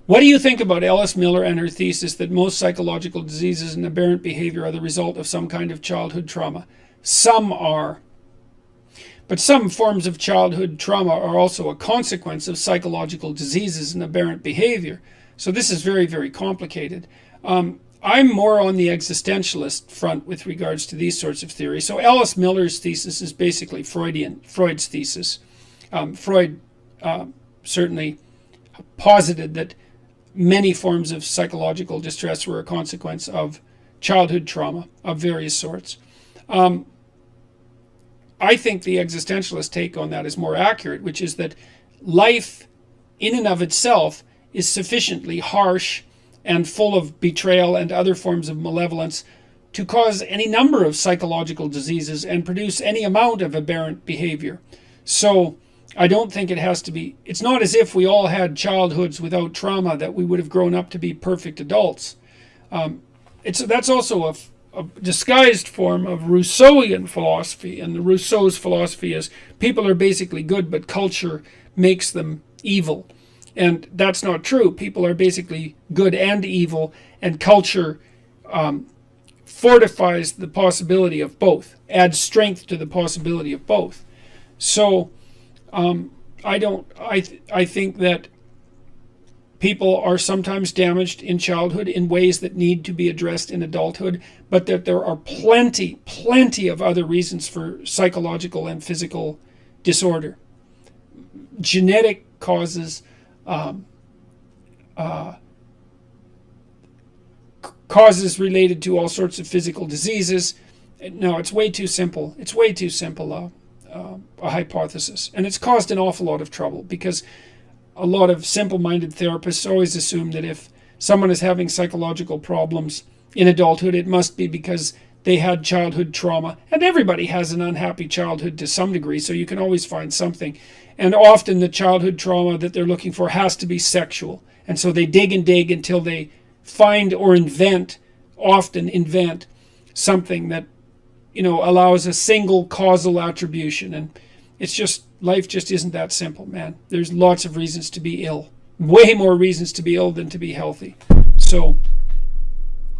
What do you think about Alice Miller and her thesis that most psychological diseases and aberrant behavior are the result of some kind of childhood trauma? Some are. But some forms of childhood trauma are also a consequence of psychological diseases and aberrant behavior. So this is very, very complicated. I'm more on the existentialist front with regards to these sorts of theories. So Alice Miller's thesis is basically Freud's thesis. Freud certainly posited that many forms of psychological distress were a consequence of childhood trauma of various sorts. I think the existentialist take on that is more accurate, which is that life in and of itself is sufficiently harsh and full of betrayal and other forms of malevolence to cause any number of psychological diseases and produce any amount of aberrant behavior. So I don't think it has to be, it's not as if we all had childhoods without trauma that we would have grown up to be perfect adults. That's also a disguised form of Rousseauian philosophy, and Rousseau's philosophy is people are basically good, but culture makes them evil. And that's not true. People are basically good and evil, and culture fortifies the possibility of both, adds strength to the possibility of both. So I think that people are sometimes damaged in childhood in ways that need to be addressed in adulthood, but that there are plenty of other reasons for psychological and physical disorder. Genetic causes, causes related to all sorts of physical diseases. No, it's way too simple. It's way too simple a hypothesis. And it's caused an awful lot of trouble because a lot of simple-minded therapists always assume that if someone is having psychological problems in adulthood, it must be because they had childhood trauma. And everybody has an unhappy childhood to some degree, so you can always find something. And often the childhood trauma that they're looking for has to be sexual. And so they dig and dig until they find or often invent something that, allows a single causal attribution. And it's just, life just isn't that simple, man. There's lots of reasons to be ill. Way more reasons to be ill than to be healthy. So